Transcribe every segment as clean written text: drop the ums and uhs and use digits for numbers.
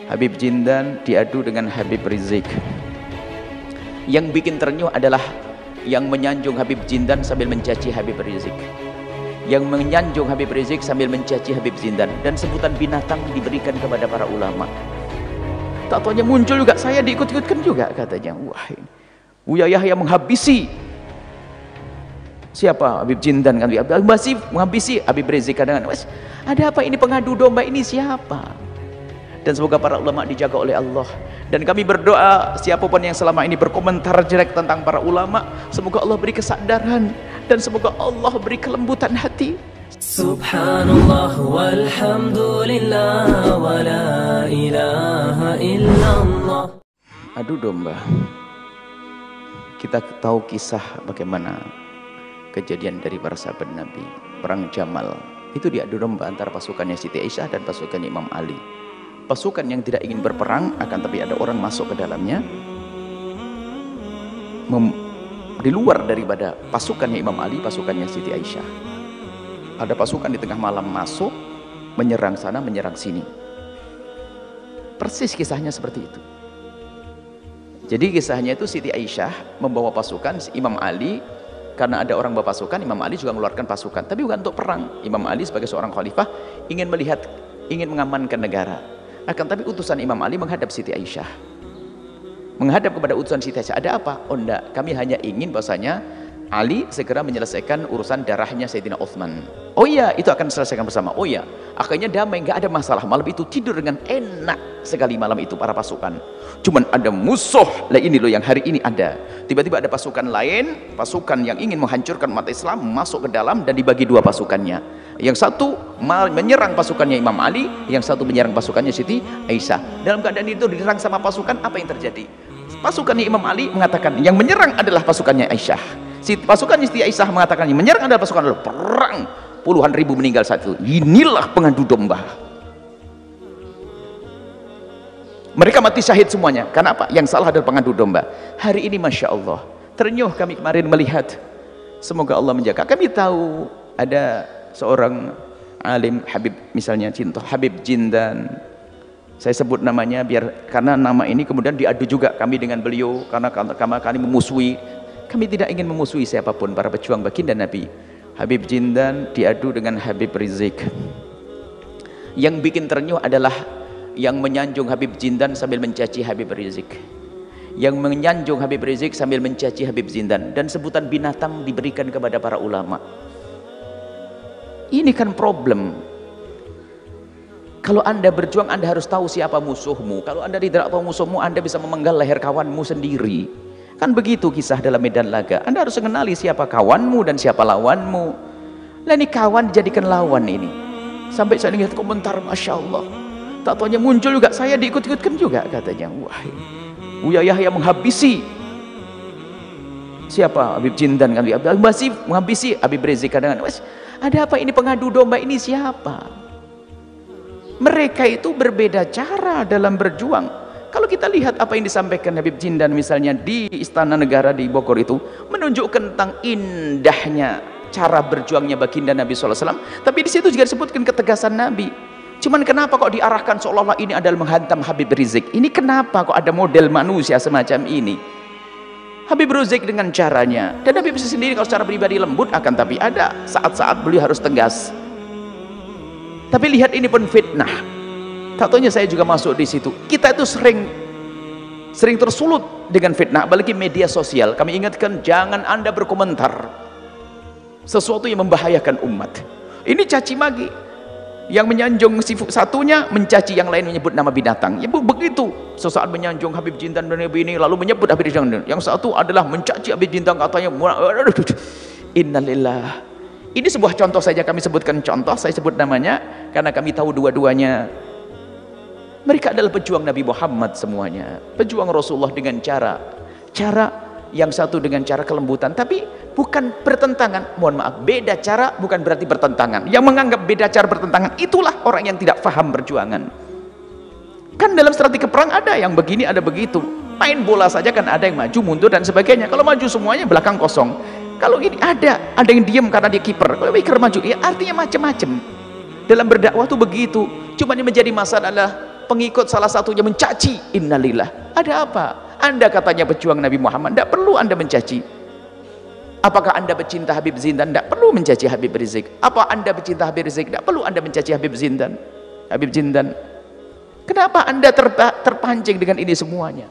Habib Jindan diadu dengan Habib Rizik. Yang bikin ternyuh adalah yang menyanjung Habib Jindan sambil mencaci Habib Rizik, yang menyanjung Habib Rizik sambil mencaci Habib Jindan, dan sebutan binatang diberikan kepada para ulama. Tak taunya muncul juga, saya diikut-ikutkan juga katanya. Wah, ini Buya Yahya menghabisi siapa? Habib Jindan kan, masih menghabisi Habib Rizik. Kadang-kadang ada apa ini, pengadu domba ini siapa? Dan semoga para ulama dijaga oleh Allah. Dan kami berdoa siapapun yang selama ini berkomentar jelek tentang para ulama, semoga Allah beri kesadaran dan semoga Allah beri kelembutan hati. Subhanallah walhamdulillah wa la ilaha illallah. Adu domba. Kita tahu kisah bagaimana kejadian dari para sahabat Nabi, perang Jamal. Itu diadu domba antara pasukannya Siti Aisyah dan pasukannya Imam Ali. Pasukan yang tidak ingin berperang, akan tapi ada orang masuk ke dalamnya, di luar daripada pasukannya Imam Ali, pasukannya Siti Aisyah. Ada pasukan di tengah malam masuk, menyerang sana, menyerang sini. Persis kisahnya seperti itu. Jadi kisahnya itu Siti Aisyah membawa pasukan, Imam Ali, karena ada orang bawa pasukan, Imam Ali juga mengeluarkan pasukan, tapi bukan untuk perang. Imam Ali sebagai seorang khalifah ingin mengamankan negara. Akan tapi utusan Imam Ali menghadap Siti Aisyah, menghadap kepada utusan Siti Aisyah. Ada apa? Oh enggak, kami hanya ingin bahwasanya Ali segera menyelesaikan urusan darahnya Sayyidina Utsman. Oh iya, itu akan diselesaikan bersama. Oh iya, akhirnya damai, nggak ada masalah. Malam itu tidur dengan enak sekali malam itu para pasukan. Cuman ada musuh, lah ini loh yang hari ini ada. Tiba-tiba ada pasukan lain, pasukan yang ingin menghancurkan umat Islam masuk ke dalam dan dibagi dua pasukannya. Yang satu menyerang pasukannya Imam Ali, yang satu menyerang pasukannya Siti Aisyah. Dalam keadaan itu diserang sama pasukan, apa yang terjadi? Pasukannya Imam Ali mengatakan yang menyerang adalah pasukannya Aisyah. Pasukannya Siti Aisyah mengatakan yang menyerang adalah pasukan Allah. Perang, puluhan ribu meninggal saat itu. Inilah pengadu domba. Mereka mati syahid semuanya. Karena apa? Yang salah adalah pengadu domba. Hari ini Masya Allah, ternyuh kami kemarin melihat. Semoga Allah menjaga. Kami tahu ada seorang alim Habib, misalnya contoh Habib Jindan. Saya sebut namanya karena nama ini kemudian diadu juga kami dengan beliau, karena kami memusuhi. Kami tidak ingin memusuhi siapapun, para pejuang baginda Nabi. Habib Jindan diadu dengan Habib Rizik. Yang bikin ternyuh adalah yang menyanjung Habib Jindan sambil mencaci Habib Rizik, yang menyanjung Habib Rizik sambil mencaci Habib Jindan, dan sebutan binatang diberikan kepada para ulama. Ini kan problem. Kalau Anda berjuang, Anda harus tahu siapa musuhmu. Kalau Anda tidak tahu musuhmu, Anda bisa memenggal leher kawanmu sendiri. Kan begitu kisah dalam medan laga. Anda harus mengenali siapa kawanmu dan siapa lawanmu. Lah ini kawan dijadikan lawan ini. Sampai saya lihat komentar, Masya Allah. Tak taunya muncul juga, saya diikut-ikutkan juga katanya. Wah, ini Buya Yahya menghabisi siapa? Habib Jindan kan, masih menghabisi Habib Rizik. Kadang-kadang ada apa ini, pengadu domba ini siapa? Mereka itu berbeda cara dalam berjuang. Kalau kita lihat apa yang disampaikan Habib Jindan misalnya di Istana Negara di Bogor itu, menunjukkan tentang indahnya cara berjuangnya baginda Nabi SAW. Tapi di situ juga disebutkan ketegasan Nabi. Cuman kenapa kok diarahkan seolah-olah ini adalah menghantam Habib Rizik? Ini kenapa kok ada model manusia semacam ini? Habib Rizik dengan caranya, dan Habib Rizik sendiri kalau secara pribadi lembut, akan tapi ada saat-saat beliau harus tegas. Tapi lihat ini pun fitnah. Tak taunya saya juga masuk di situ. Kita itu sering tersulut dengan fitnah, apalagi media sosial. Kami ingatkan, jangan Anda berkomentar sesuatu yang membahayakan umat. Ini caci maki. Yang menyanjung satunya mencaci yang lain, menyebut nama binatang. Ya begitu. Sesaat menyanjung Habib Jindan dan ini, lalu menyebut Habib Jindan. Yang satu adalah mencaci Habib Jindan, katanya innalillah. Ini sebuah contoh saja, kami sebutkan contoh, saya sebut namanya karena kami tahu dua-duanya. Mereka adalah pejuang Nabi Muhammad semuanya, pejuang Rasulullah dengan cara yang satu dengan cara kelembutan, tapi bukan bertentangan. Mohon maaf, beda cara bukan berarti bertentangan. Yang menganggap beda cara bertentangan, itulah orang yang tidak paham perjuangan. Kan dalam strategi perang ada yang begini, ada begitu. Main bola saja kan ada yang maju, mundur dan sebagainya. Kalau maju semuanya belakang kosong. Kalau gini ada yang diem karena dia kiper. Kalau kiper maju, ya artinya macam-macam. Dalam berdakwah tuh begitu. Cuma yang menjadi masalah adalah pengikut salah satunya mencaci, innalillah. Ada apa? Anda katanya pejuang Nabi Muhammad, tidak perlu Anda mencaci. Apakah Anda pecinta Habib Zindan? Tidak perlu mencaci Habib Rizik. Apa Anda pecinta Habib Rizik? Tidak perlu Anda mencaci Habib Zindan. Habib Zindan. Kenapa Anda terpancing dengan ini semuanya?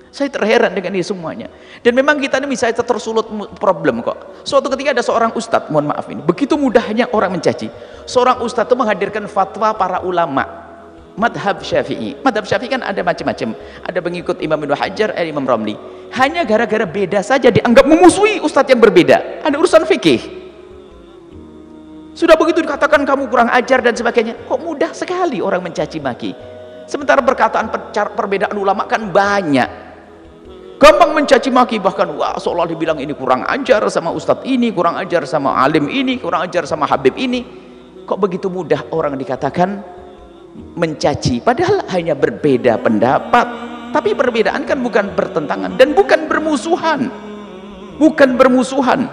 Saya terheran dengan ini semuanya. Dan memang kita ini misalnya tersulut problem kok. Suatu ketika ada seorang ustadz, mohon maaf ini, begitu mudahnya orang mencaci. Seorang ustadz itu menghadirkan fatwa para ulama madhab Syafi'i. Madhab Syafi'i kan ada macam-macam. Ada pengikut Imam Ibnu Hajar, Imam Romli. Hanya gara-gara beda saja dianggap memusuhi ustadz yang berbeda. Ada urusan fikih. Sudah begitu dikatakan kamu kurang ajar dan sebagainya. Kok mudah sekali orang mencaci maki. Sementara perkataan perbedaan ulama kan banyak. Gampang mencaci maki, bahkan wah seolah dibilang ini kurang ajar sama ustadz ini, kurang ajar sama alim ini, kurang ajar sama habib ini. Kok begitu mudah orang dikatakan mencaci, padahal hanya berbeda pendapat. Tapi perbedaan kan bukan bertentangan dan bukan bermusuhan. Bukan bermusuhan.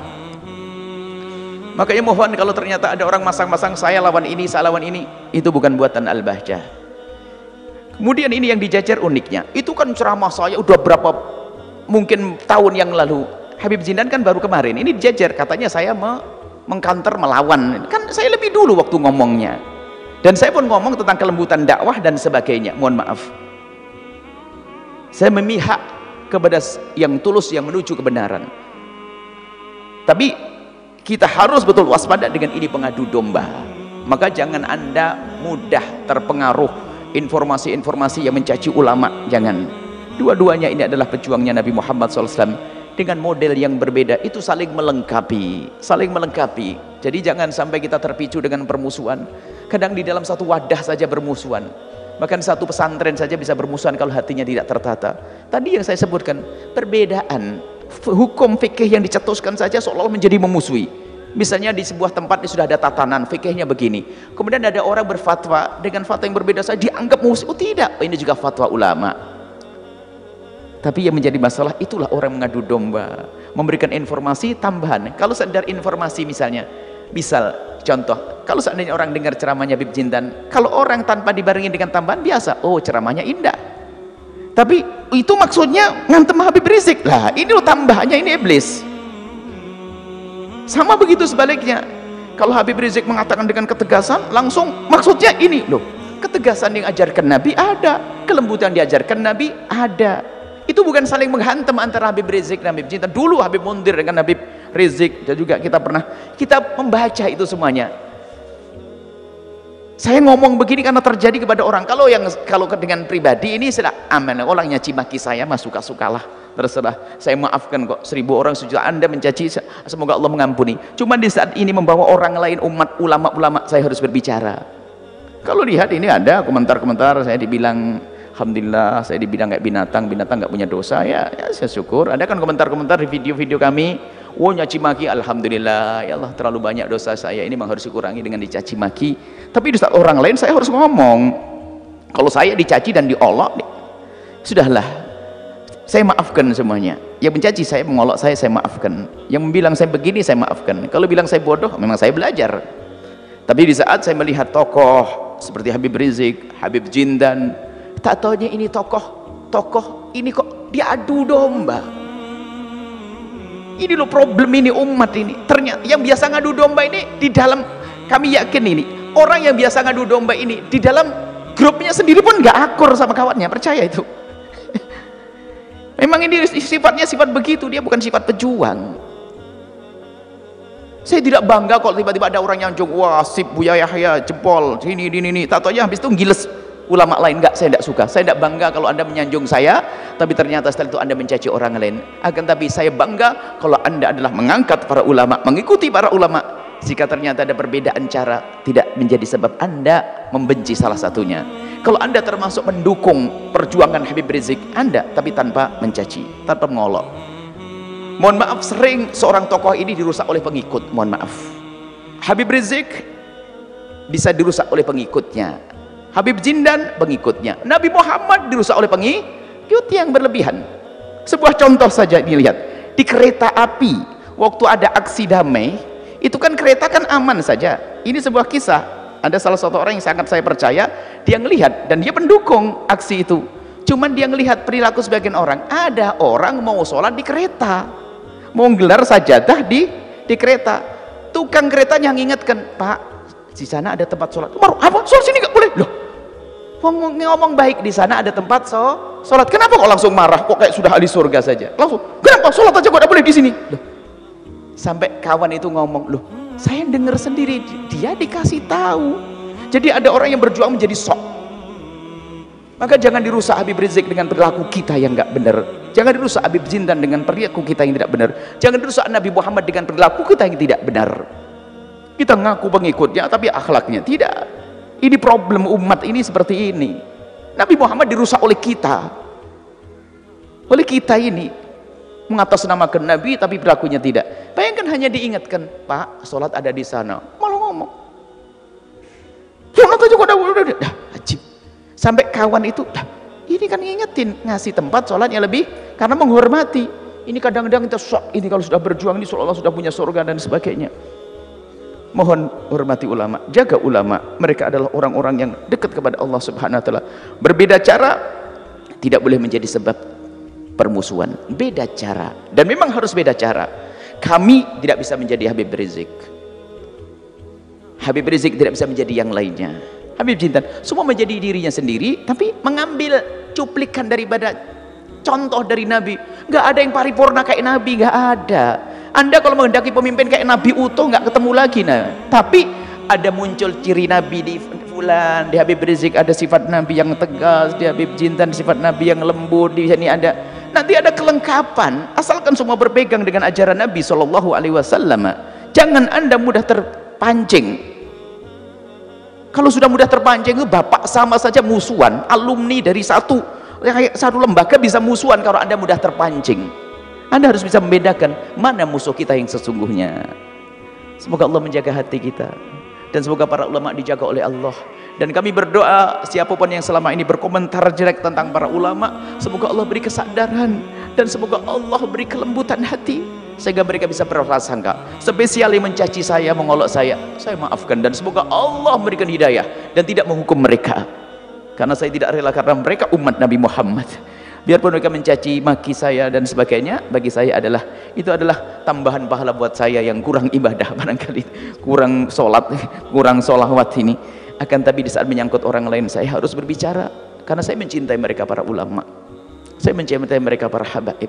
Makanya mohon kalau ternyata ada orang masang-masang saya lawan ini, saya lawan ini, itu bukan buatan Al-Bahjah. Kemudian ini yang dijajar uniknya, itu kan ceramah saya udah berapa mungkin tahun yang lalu. Habib Zindan kan baru kemarin ini dijajar, katanya saya mengkanter melawan. Kan saya lebih dulu waktu ngomongnya. Dan saya pun ngomong tentang kelembutan dakwah dan sebagainya. Mohon maaf, saya memihak kepada yang tulus, yang menuju kebenaran. Tapi kita harus betul waspada dengan ini pengadu domba. Maka jangan Anda mudah terpengaruh informasi-informasi yang mencaci ulama. Jangan. Dua-duanya ini adalah pejuangnya Nabi Muhammad SAW dengan model yang berbeda. Itu saling melengkapi, saling melengkapi. Jadi jangan sampai kita terpicu dengan permusuhan. Kadang di dalam satu wadah saja bermusuhan. Bahkan satu pesantren saja bisa bermusuhan kalau hatinya tidak tertata. Tadi yang saya sebutkan, perbedaan hukum fikih yang dicetuskan saja seolah-olah menjadi memusuhi. Misalnya di sebuah tempat ini sudah ada tatanan fikihnya begini, kemudian ada orang berfatwa dengan fatwa yang berbeda saja dianggap musuh. Oh tidak, ini juga fatwa ulama. Tapi yang menjadi masalah itulah orang mengadu domba, memberikan informasi tambahan. Kalau sekedar informasi misalnya, misal contoh, kalau seandainya orang dengar ceramahnya Habib Zindan, kalau orang tanpa dibarengi dengan tambahan biasa, oh ceramahnya indah. Tapi itu maksudnya ngantem Habib Rizik. Lah ini loh tambahannya, ini iblis. Sama begitu sebaliknya. Kalau Habib Rizik mengatakan dengan ketegasan, langsung maksudnya ini loh. Ketegasan yang diajarkan Nabi ada, kelembutan diajarkan Nabi ada. Itu bukan saling menghantam antara Habib Rizik dan Habib Zindan. Dulu Habib Mundir dengan Habib Rizik, dan juga kita membaca itu semuanya. Saya ngomong begini karena terjadi kepada orang. Kalau dengan pribadi ini sudah aman. Orang nyaci maki saya mah suka-sukalah, terserah. Saya maafkan kok. 1000 orang, sejuta Anda mencaci, semoga Allah mengampuni. Cuma di saat ini membawa orang lain, umat, ulama-ulama, saya harus berbicara. Kalau lihat ini ada komentar-komentar, saya dibilang alhamdulillah, saya dibilang kayak binatang nggak punya dosa, ya saya syukur. Ada kan komentar-komentar di video-video kami, oh nyaci maki, alhamdulillah ya Allah terlalu banyak dosa saya, ini memang harus dikurangi dengan dicaci maki. Tapi di saat orang lain saya harus ngomong. Kalau saya dicaci dan diolok, sudahlah, saya maafkan semuanya. Yang mencaci saya, mengolok saya maafkan. Yang bilang saya begini saya maafkan. Kalau bilang saya bodoh, memang saya belajar. Tapi di saat saya melihat tokoh seperti Habib Rizik, Habib Zindan, tak taunya ini tokoh ini kok diadu domba. Ini loh problem ini umat ini. Ternyata yang biasa ngadu domba ini di dalam, kami yakin ini orang yang biasa ngadu domba ini di dalam grupnya sendiri pun nggak akur sama kawannya, percaya itu. Memang ini sifatnya sifat begitu, dia bukan sifat pejuang. Saya tidak bangga kalau tiba-tiba ada orang yang jong, wah sip Buya Yahya jempol ini. Tak taunya habis itu ngiles ulama lain. Enggak, saya tidak suka. Saya tidak bangga kalau Anda menyanjung saya, tapi ternyata setelah itu Anda mencaci orang lain. Akan tapi saya bangga kalau Anda adalah mengangkat para ulama, mengikuti para ulama. Jika ternyata ada perbedaan cara, tidak menjadi sebab Anda membenci salah satunya. Kalau Anda termasuk mendukung perjuangan Habib Rizik, Anda tapi tanpa mencaci, tanpa mengolok. Mohon maaf, sering seorang tokoh ini dirusak oleh pengikut. Mohon maaf, Habib Rizik bisa dirusak oleh pengikutnya, Habib Zindan pengikutnya, Nabi Muhammad dirusak oleh pengikut yang berlebihan. Sebuah contoh saja dilihat di kereta api waktu ada aksi damai, itu kan kereta kan aman saja. Ini sebuah kisah, Ada salah satu orang yang sangat saya percaya, dia ngelihat dan dia pendukung aksi itu. Cuman dia ngelihat perilaku sebagian orang. Ada orang mau sholat di kereta, mau gelar sajadah di kereta. Tukang keretanya ngingetkan, Pak, di sana ada tempat sholat. Apa? Sholat sini nggak boleh? Loh, ngomong baik, di sana ada tempat sholat. Kenapa kok langsung marah? Kok kayak sudah ahli surga saja? Langsung, kenapa sholat aja kok nggak boleh di sini? Loh. Sampai kawan itu ngomong, loh, saya dengar sendiri, dia dikasih tahu. Jadi ada orang yang berjuang menjadi sok. Maka jangan dirusak Habib Rizik dengan perilaku kita yang nggak benar. Jangan dirusak Habib Jintan dengan perilaku kita yang tidak benar. Jangan dirusak Nabi Muhammad dengan perilaku kita yang tidak benar. Kita ngaku pengikutnya tapi akhlaknya tidak. Ini problem umat ini seperti ini. Nabi Muhammad dirusak oleh kita. Oleh kita ini mengatasnamakan Nabi tapi perilakunya tidak. Bayangkan hanya diingatkan, Pak, sholat ada di sana, malah ngomong sholat aja kok udah ajib. Sampai kawan itu, ini kan ngingetin, ngasih tempat sholatnya lebih karena menghormati. Ini kadang-kadang kita sok, ini kalau sudah berjuang ini seolah-olah sudah punya surga dan sebagainya. Mohon hormati ulama, jaga ulama. Mereka adalah orang-orang yang dekat kepada Allah Subhanahu wa taala. Berbeda cara tidak boleh menjadi sebab permusuhan. Beda cara, dan memang harus beda cara. Kami tidak bisa menjadi Habib Rizik. Habib Rizik tidak bisa menjadi yang lainnya. Habib Jintan semua menjadi dirinya sendiri, tapi mengambil cuplikan daripada contoh dari Nabi. Nggak ada yang paripurna kayak Nabi, nggak ada. Anda kalau menghendaki pemimpin kayak Nabi utuh nggak ketemu lagi, nah. Tapi ada muncul ciri Nabi di fulan, di Habib Rizik ada sifat Nabi yang tegas, di Habib Jintan sifat Nabi yang lembut, di sini ada. Nanti ada kelengkapan, asalkan semua berpegang dengan ajaran Nabi Shallallahu Alaihi Wasallam. Jangan Anda mudah terpancing. Kalau sudah mudah terpancing, bapak sama saja musuhan. Alumni dari satu lembaga bisa musuhan kalau Anda mudah terpancing. Anda harus bisa membedakan mana musuh kita yang sesungguhnya. Semoga Allah menjaga hati kita, dan semoga para ulama dijaga oleh Allah. Dan kami berdoa siapapun yang selama ini berkomentar jelek tentang para ulama, semoga Allah beri kesadaran, dan semoga Allah beri kelembutan hati sehingga mereka bisa berprasangka. Spesial yang mencaci saya, mengolok saya maafkan, dan semoga Allah memberikan hidayah dan tidak menghukum mereka, karena saya tidak rela, karena mereka umat Nabi Muhammad. Biarpun mereka mencaci maki saya dan sebagainya, bagi saya itu adalah tambahan pahala buat saya yang kurang ibadah barangkali, kurang sholat, kurang sholawat ini. Akan tapi di saat menyangkut orang lain, saya harus berbicara karena saya mencintai mereka para ulama, saya mencintai mereka para habaib.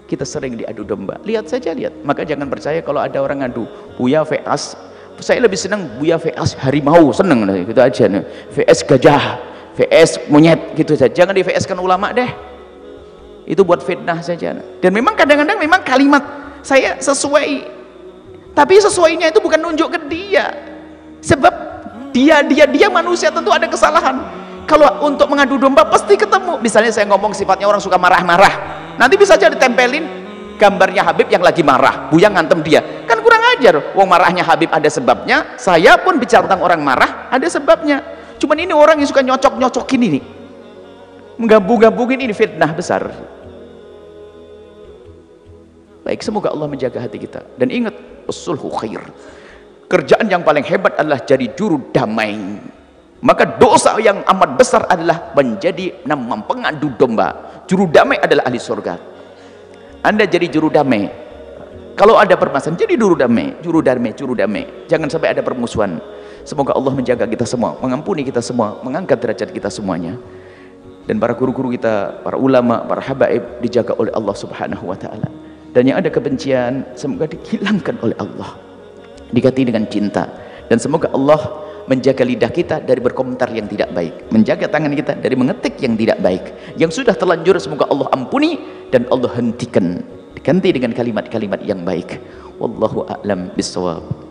Kita sering diadu domba, lihat saja, lihat. Maka jangan percaya kalau ada orang ngadu Buya VS, saya lebih senang Buya VS harimau, seneng gitu aja, VS gajah, VS monyet gitu saja. Jangan di VS kan ulama deh, itu buat fitnah saja. Dan memang kadang-kadang memang kalimat saya sesuai, tapi sesuainya itu bukan nunjuk ke dia, sebab dia manusia, tentu ada kesalahan. Kalau untuk mengadu domba pasti ketemu. Misalnya saya ngomong sifatnya orang suka marah-marah, nanti bisa aja ditempelin gambarnya Habib yang lagi marah, Buya ngantem dia, kan kurang ajar. Wong marahnya Habib ada sebabnya, saya pun bicara tentang orang marah ada sebabnya. Cuman ini orang yang suka nyocok-nyocokin ini, menggabung-gabungin, ini fitnah besar. Baik, semoga Allah menjaga hati kita. Dan ingat, sulhu khair. Kerjaan yang paling hebat adalah jadi juru damai. Maka dosa yang amat besar adalah menjadi pengadu domba. Juru damai adalah ahli surga. Anda jadi juru damai. Kalau ada permasalahan, jadi juru damai, juru damai, juru damai. Jangan sampai ada permusuhan. Semoga Allah menjaga kita semua, mengampuni kita semua, mengangkat derajat kita semuanya. Dan para guru-guru kita, para ulama, para habaib dijaga oleh Allah Subhanahu wa taala. Dan yang ada kebencian semoga dihilangkan oleh Allah, diganti dengan cinta. Dan semoga Allah menjaga lidah kita dari berkomentar yang tidak baik, menjaga tangan kita dari mengetik yang tidak baik. Yang sudah terlanjur semoga Allah ampuni dan Allah hentikan, diganti dengan kalimat-kalimat yang baik. Wallahu a'lam bissawab.